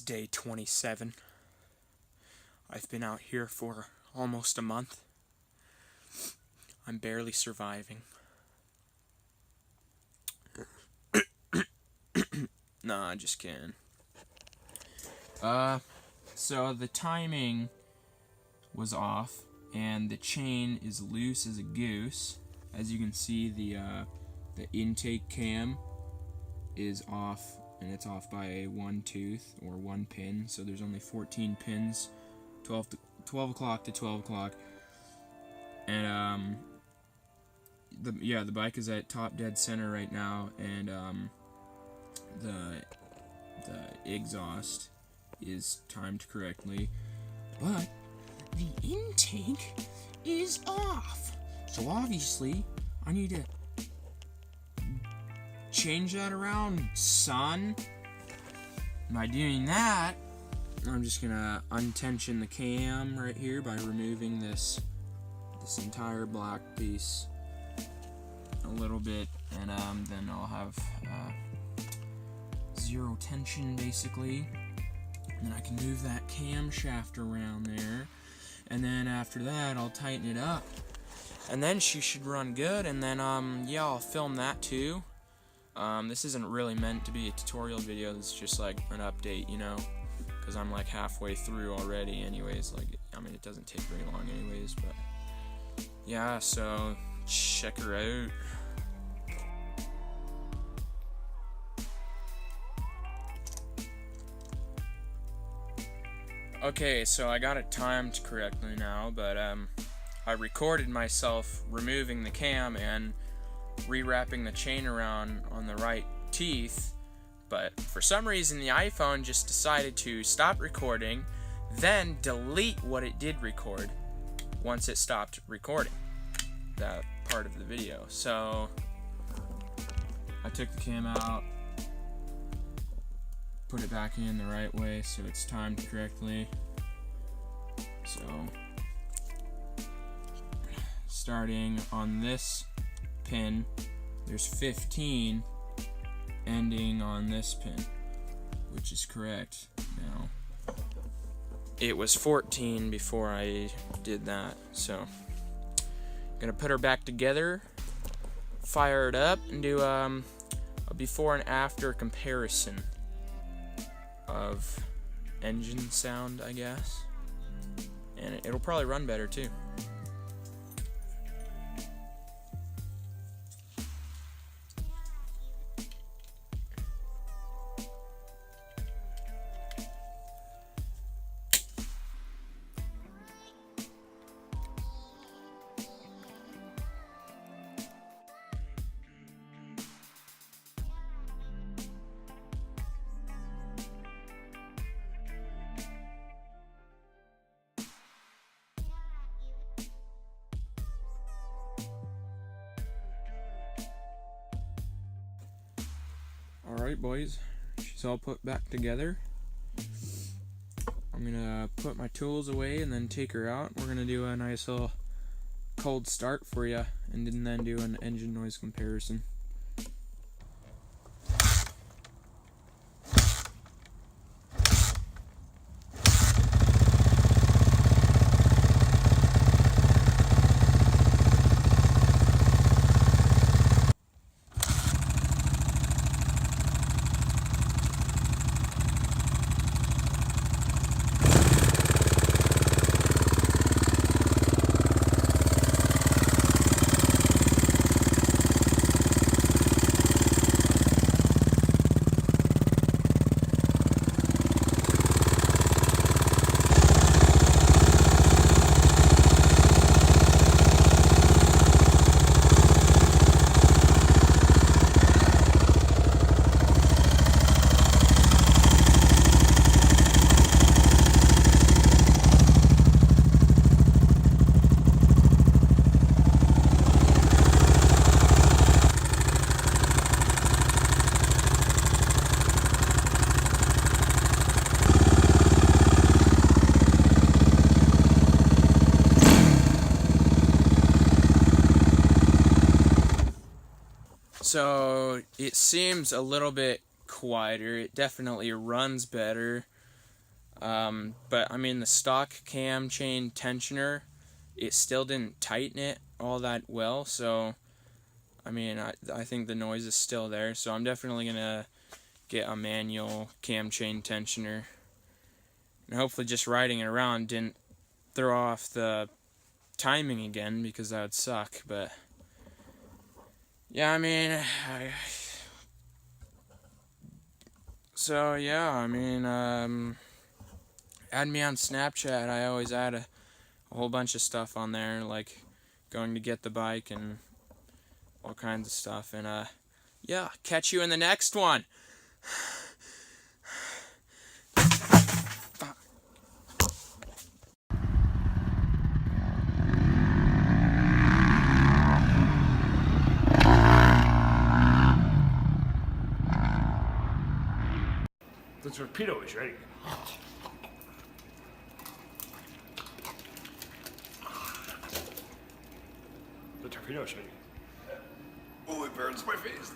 day 27. I've been out here for almost a month. I'm barely surviving. Nah, just kidding. So the timing was off, and the chain is loose as a goose. As you can see, the intake cam is off, and it's off by a 1 tooth or 1 pin. So there's only 14 pins, 12 o'clock to 12 o'clock, and the bike is at top dead center right now, and the exhaust is timed correctly, but the intake is off. So obviously I need to change that around, son. By doing that, I'm just gonna untension the cam right here by removing this entire black piece a little bit, and then I'll have zero tension basically, and then I can move that camshaft around there, and then after that I'll tighten it up, and then she should run good. And then yeah, I'll film that too. This isn't really meant to be a tutorial video. This is just like an update, you know, because I'm like halfway through already anyways. Like, I mean, it doesn't take very long anyways, but yeah, so check her out. Okay, so I got it timed correctly now, but I recorded myself removing the cam and rewrapping the chain around on the right teeth, but for some reason the iPhone just decided to stop recording, then delete what it did record once it stopped recording that part of the video. So I took the cam out, put it back in the right way so it's timed correctly. So starting on this pin, there's 15 ending on this pin, which is correct. Now it was 14 before I did that, so I'm gonna put her back together, fire it up, and do a before and after comparison of engine sound, I guess, and it'll probably run better too. Alright boys, she's all put back together. I'm gonna put my tools away and then take her out. We're gonna do a nice little cold start for you, and then do an engine noise comparison. So it seems a little bit quieter. It definitely runs better. But I mean, the stock cam chain tensioner, it still didn't tighten it all that well, so I mean, I think the noise is still there, so I'm definitely gonna get a manual cam chain tensioner, and hopefully just riding it around didn't throw off the timing again, because that would suck. But yeah, I mean, so yeah, I mean, add me on Snapchat. I always add a whole bunch of stuff on there, like going to get the bike and all kinds of stuff. And yeah, catch you in the next one. The torpedo is ready. The torpedo is ready. Oh, it burns my face.